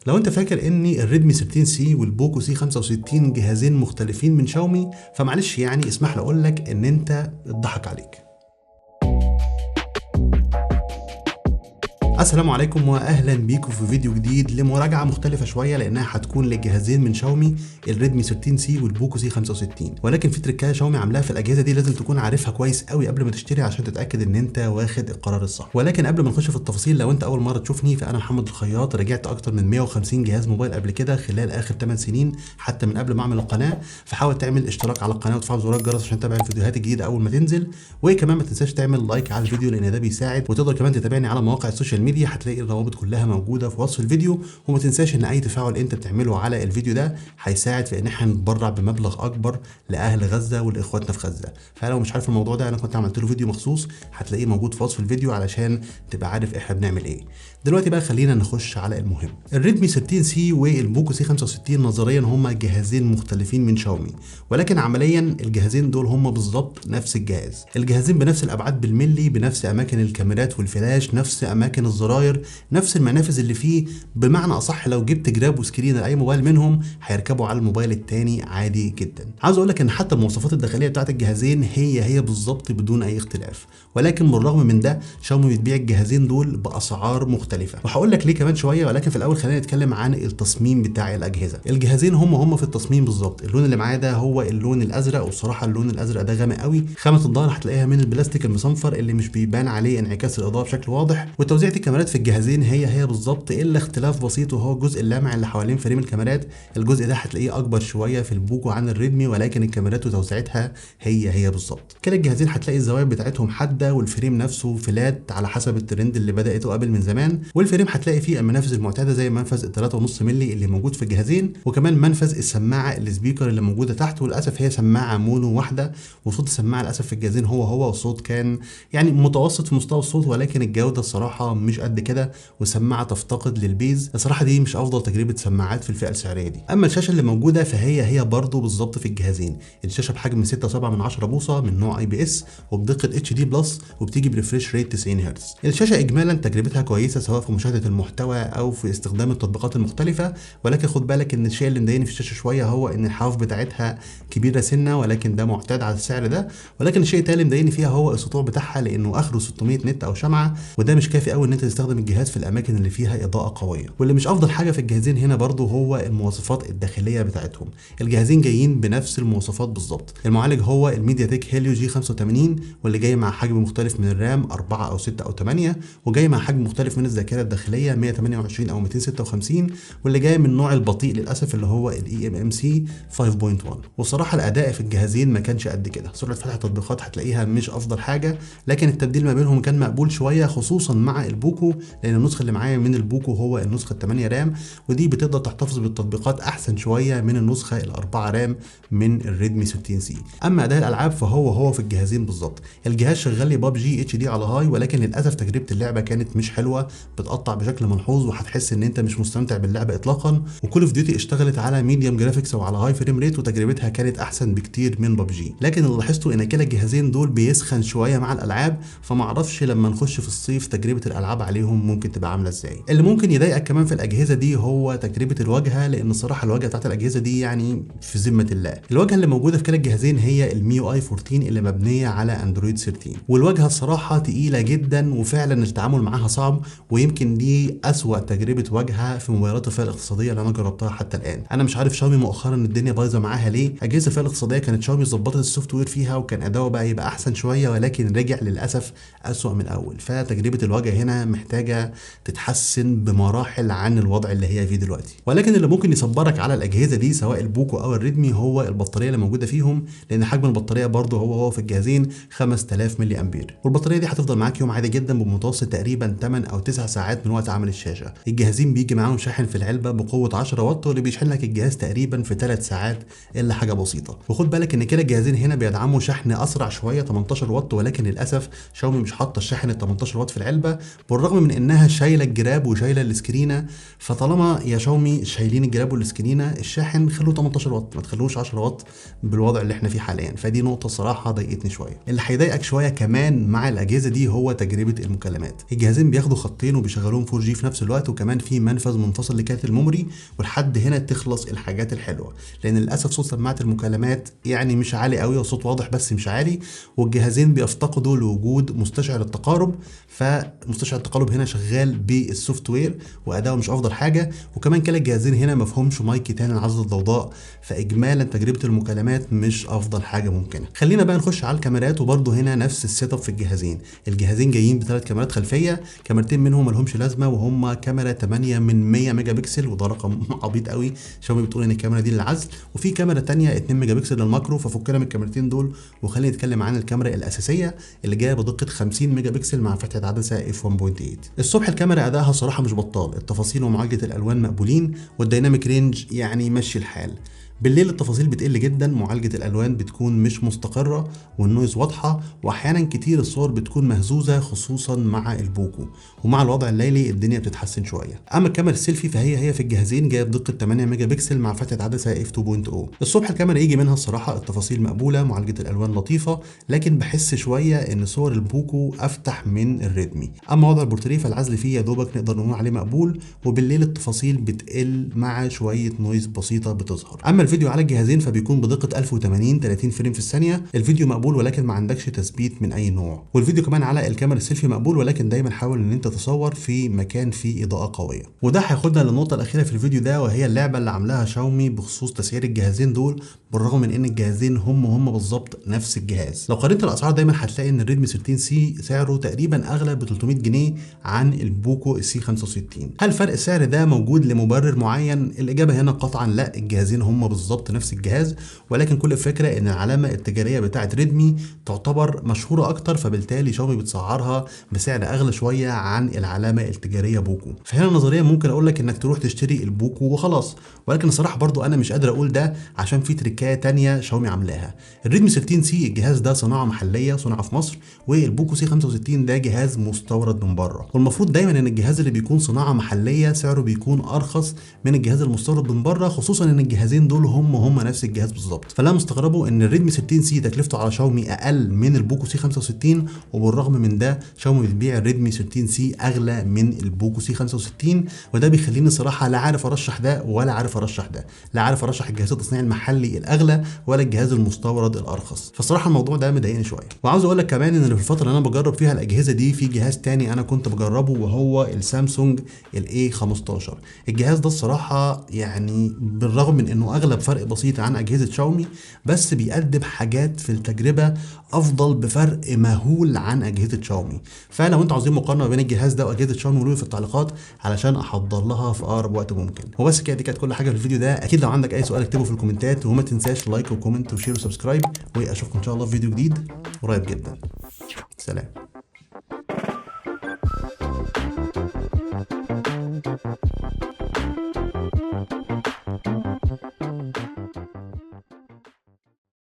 لو انت فاكر ان الريدمي 13 سي والبوكو سي 65 جهازين مختلفين من شاومي، فمعلش يعني اسمح لي اقول لك ان انت اتضحك عليك. السلام عليكم واهلا بيكم في فيديو جديد لمراجعه مختلفه شويه، لانها هتكون للجهازين من شاومي، الريدمي 13 سي والبوكو سي 65. ولكن في تريكايه شاومي عاملاها في الاجهزه دي لازم تكون عارفها كويس قوي قبل ما تشتري عشان تتاكد ان انت واخد القرار الصح. ولكن قبل ما نخش في التفاصيل، لو انت اول مره تشوفني فانا محمد الخياط، رجعت اكتر من 150 جهاز موبايل قبل كده خلال اخر 8 سنين حتى من قبل ما اعمل القناه. فحاول تعمل اشتراك على القناه وتفعل زرار الجرس عشان تتابع الفيديوهات الجديده اول ما تنزل، وكمان ما تنساش تعمل لايك على الفيديو لان ده بيساعد. وتقدر كمان تتابعني على مواقع السوشيال ميديا، هتلاقي الروابط كلها موجوده في وصف الفيديو. وما تنساش ان اي تفاعل انت بتعمله على الفيديو ده هيساعد في ان احنا نتبرع بمبلغ اكبر لاهل غزه ولاخواتنا في غزه. فلو مش عارف الموضوع ده، انا كنت عملت له فيديو مخصوص هتلاقيه موجود في وصف الفيديو علشان تبقى عارف احنا بنعمل ايه. دلوقتي بقى خلينا نخش على المهم. الريدمي 13 سي والبوكو سي 65 نظريا هما جهازين مختلفين من شاومي، ولكن عمليا الجهازين دول هما بالظبط نفس الجهاز. الجهازين بنفس الابعاد بالملي، بنفس اماكن الكاميرات والفلاش، نفس اماكن الزراير، نفس المنافذ اللي فيه. بمعنى اصح لو جبت جراب وسكرين لاي موبايل منهم هيركبوا على الموبايل التاني عادي جدا. عاوز اقول لك ان حتى المواصفات الداخليه بتاعت الجهازين هي بالظبط بدون اي اختلاف. ولكن بالرغم من ده شاومي بتبيع الجهازين دول باسعار مختلفه، وهقول لك ليه كمان شويه. ولكن في الاول خلينا نتكلم عن التصميم بتاع الاجهزه. الجهازين هم في التصميم بالظبط. اللون اللي معايا ده هو اللون الازرق، والصراحه اللون الازرق ده غامق قوي. خامه الظهر هتلاقيها من البلاستيك المصنفر اللي مش بيبان عليه انعكاس الاضاءه بشكل واضح. وتوزيعه الكاميرات في الجهازين هي بالظبط، الا اختلاف بسيط وهو الجزء اللامع اللي حوالين فريم الكاميرات. الجزء ده هتلاقيه اكبر شويه في البوكو عن الريدمي، ولكن الكاميرات وتوزيعتها هي بالظبط. كلا الجهازين هتلاقي الزوايا بتاعتهم حاده، والفريم نفسه فلات على حسب الترند اللي بداته قبل من زمان. والفريم هتلاقي فيه المنافذ المعتاده زي منفذ ال 3.5 مللي اللي موجود في الجهازين، وكمان منفذ السماعه السبيكر اللي موجوده تحت. وللاسف هي سماعه مونو واحده، وصوت السماعه للاسف في الجهازين هو والصوت كان يعني متوسط في مستوى الصوت، ولكن الجوده الصراحه مش قد كده، والسماعه تفتقد للبيز. الصراحه دي مش افضل تجربه سماعات في الفئه السعريه دي. اما الشاشه اللي موجوده فهي برضه بالظبط في الجهازين. الشاشه بحجم 6.7 بوصه من نوع IPS وبدقه HD بلس، وبتيجي بريفريش ريت 90 هرتز. الشاشه اجمالا تجربتها كويسه سواء في مشاهده المحتوى او في استخدام التطبيقات المختلفه. ولكن خد بالك ان الشيء اللي مضايقني في الشاشه شويه هو ان الحواف بتاعتها كبيره سنه، ولكن ده معتاد على السعر ده. ولكن الشيء التاني اللي مضايقني فيها هو السطوع بتاعها، لانه اخره 600 نت او شمعه، وده مش كافي قوي ان انت تستخدم الجهاز في الاماكن اللي فيها اضاءه قويه. واللي مش افضل حاجه في الجهازين هنا برضو هو المواصفات الداخليه بتاعتهم. الجهازين جايين بنفس المواصفات بالظبط. المعالج هو الميديا تك هيليو G85، واللي جاي مع حجم مختلف من الرام 4 او 6 او 8، وجاي مع حجم مختلف من الذاكره الداخليه 128 او 256، واللي جاي من النوع البطيء للاسف اللي هو eMMC 5.1. والصراحه الاداء في الجهازين ما كانش قد كده. سرعه فتح التطبيقات هتلاقيها مش افضل حاجه، لكن التبديل ما بينهم كان مقبول شويه، خصوصا مع البوكو، لان النسخه اللي معايا من البوكو هو النسخه 8 رام، ودي بتقدر تحتفظ بالتطبيقات احسن شويه من النسخه الأربعة رام من الريدمي 13 سي. اما اداء الالعاب فهو في الجهازين بالظبط. الجهاز شغال لي PUBG HD على هاي، ولكن للاسف تجربه اللعبه كانت مش حلوه، بتقطع بشكل ملحوظ وهتحس ان انت مش مستمتع باللعبه اطلاقا. وكول اوف ديوتي اشتغلت على ميديوم جرافيكس او على هاي فريم ريت، وتجربتها كانت احسن بكتير من PUBG. لكن اللي لاحظته ان كلا الجهازين دول بيسخن شويه مع الالعاب، فما اعرفش لما نخش في الصيف تجربه الالعاب عليهم ممكن تبقى عامله ازاي. اللي ممكن يضايقك كمان في الاجهزه دي هو تجربه الواجهه، لان الصراحه الواجهه بتاعت الاجهزه دي يعني في ذمه الله. الواجهه اللي موجوده في كلا الجهازين هي الميو اي 14 اللي مبنيه على اندرويد 13، والواجهه الصراحه تقيله جدا وفعلا التعامل معاها صعب. ويمكن دي اسوأ تجربه واجهه في موبايلات الفئه الاقتصاديه اللي انا جربتها حتى الان. انا مش عارف شاومي مؤخرا الدنيا بايظه معاها ليه. اجهزه الفئه الاقتصاديه كانت شاومي ظبطت السوفت وير فيها وكان اداؤه بقى يبقى احسن شويه، ولكن رجع للاسف اسوأ من الاول. فتجربه الواجهه هنا محتاجه تتحسن بمراحل عن الوضع اللي هي فيه دلوقتي. ولكن اللي ممكن يصبرك على الاجهزه دي سواء البوكو او الريدمي هو البطاريه اللي موجوده فيهم، لان حجم البطاريه برضه هو في الجهازين 5000 ملي امبير. والبطاريه دي هتفضل معاك يوم عادي جدا بمتوسط تقريبا 8 او 9 ساعات من وقت عمل الشاشه. الجهازين بيجي معاهم شاحن في العلبه بقوه 10 واط، واللي بيشحن لك الجهاز تقريبا في 3 ساعات الا حاجه بسيطه. وخد بالك ان كده الجهازين هنا بيدعموا شحن اسرع شويه 18 واط، ولكن للاسف شاومي مش حاطه الشاحن ال 18 واط في العلبه، بالرغم من انها شايله الجراب وشايله السكرينه. فطالما يا شاومي شايلين الجراب والسكرينه، الشاحن خلوه 18 واط، ما تخلوش 10 واط بالوضع اللي احنا فيه حاليا. فدي نقطه صراحه ضايقتني شويه. اللي هيضايقك شويه كمان مع الاجهزه دي هو تجربه المكالمات. الجهازين بياخدوا خطين وبيشغلوهم 4G في نفس الوقت، وكمان في منفذ منفصل لكارت الميموري. ولحد هنا تخلص الحاجات الحلوه، لان للاسف صوت سماعه المكالمات يعني مش عالي قوي، والصوت واضح بس مش عالي، والجهازين بيفتقدوا لوجود مستشعر التقارب. فمستشعر التقارب هنا شغال بالسوفت وير واداؤه مش افضل حاجه، وكمان كلا الجهازين هنا مفهومش مايك تاني لعزل الضوضاء، فاجمالا تجربه المكالمات مش افضل حاجه ممكنه. خلينا بقى نخش على الكاميرات، وبرده هنا نفس السيت اب في الجهازين جايين بثلاث كاميرات خلفيه، كاميرتين منهم مالهمش لازمه وهم كاميرا 8 من 100 ميجا بكسل، وده رقم عبيط قوي. شاومي بتقول ان الكاميرا دي للعزل، وفي كاميرا ثانيه 2 ميجا بكسل للماكرو. ففكنا من الكاميرتين دول وخلينا نتكلم عن الكاميرا الاساسيه اللي جايه بدقه 50 ميجا بكسل مع فتحه عدسه f1.8. الصبح الكاميرا ادائها صراحه مش بطال، التفاصيل ومعالجه الالوان مقبولين، والديناميك رينج يعني مشي الحال. بالليل التفاصيل بتقل جدا، معالجه الالوان بتكون مش مستقره، والنويز واضحه، واحيانا كتير الصور بتكون مهزوزه خصوصا مع البوكو. ومع الوضع الليلي الدنيا بتتحسن شويه. اما الكاميرا السيلفي فهي في الجهازين جايه بدقه 8 ميجا بكسل مع فتحه عدسه f2.0. الصبح الكاميرا يجي منها الصراحه التفاصيل مقبوله، معالجه الالوان لطيفه، لكن بحس شويه ان صور البوكو افتح من الريدمي. اما وضع البورتريه فالعزل فيه يا دوبك نقدر نقول عليه مقبول، وبالليل التفاصيل بتقل مع شويه نويز بسيطه بتظهر. اما الفيديو على الجهازين فبيكون بدقه 1080 30 فريم في الثانيه. الفيديو مقبول ولكن ما عندكش تثبيت من اي نوع، والفيديو كمان على الكاميرا السيلفي مقبول، ولكن دايما حاول ان انت تصور في مكان فيه اضاءه قويه. وده هياخدنا للنقطه الاخيره في الفيديو ده، وهي اللعبه اللي عاملاها شاومي بخصوص تسعير الجهازين دول، بالرغم من ان الجهازين هم بالظبط نفس الجهاز. لو قارنت الاسعار دايما هتلاقي ان الريدمي 13 سي سعره تقريبا اغلى ب 300 جنيه عن البوكو السي 65. هل فرق السعر ده موجود لمبرر معين؟ الاجابه هنا قطعا لا، الجهازين هم بالظبط نفس الجهاز، ولكن كل الفكره ان العلامه التجاريه بتاعه ريدمي تعتبر مشهوره اكتر، فبالتالي شاومي بتسعرها بسعر اغلى شويه عن العلامه التجاريه بوكو. فهنا نظريا ممكن اقول لك انك تروح تشتري البوكو وخلاص، ولكن الصراحه برضو انا مش قادر اقول ده عشان في تريكايه تانية شاومي عاملاها. الريدمي 13 سي الجهاز ده صناعه محليه، صنع في مصر، والبوكو سي 65 ده جهاز مستورد من بره. والمفروض دايما ان الجهاز اللي بيكون صناعه محليه سعره بيكون ارخص من الجهاز المستورد من بره، خصوصا ان الجهازين دول هم نفس الجهاز بالظبط. فلا مستغربوا ان الريدمي 13 سي تكلفته على شاومي اقل من البوكو سي 65، وبالرغم من ده شاومي بتبيع الريدمي 13 سي اغلى من البوكو سي 65. وده بيخليني صراحه لا عارف ارشح ده ولا عارف ارشح ده، لا عارف ارشح الجهاز التصنيع المحلي الاغلى ولا الجهاز المستورد الارخص. فالصراحه الموضوع ده مضايقني شويه. وعاوز اقول لك كمان ان في الفتره اللي انا بجرب فيها الاجهزه دي في جهاز تاني انا كنت بجربه، وهو السامسونج الاي 15. الجهاز ده الصراحه يعني بالرغم من انه اغلب فرق بسيط عن اجهزه شاومي، بس بيقدم حاجات في التجربه افضل بفرق مهول عن اجهزه شاومي. فلو انتوا عاوزين مقارنه بين الجهاز ده واجهزه شاومي قولوا لي في التعليقات علشان احضر لها في اقرب وقت ممكن. وبس كده، دي كانت كل حاجه في الفيديو ده. اكيد لو عندك اي سؤال اكتبه في الكومنتات، وما تنساش لايك وكومنت وشير وسبسكرايب، واشوفكم ان شاء الله في فيديو جديد قريب جدا. سلام.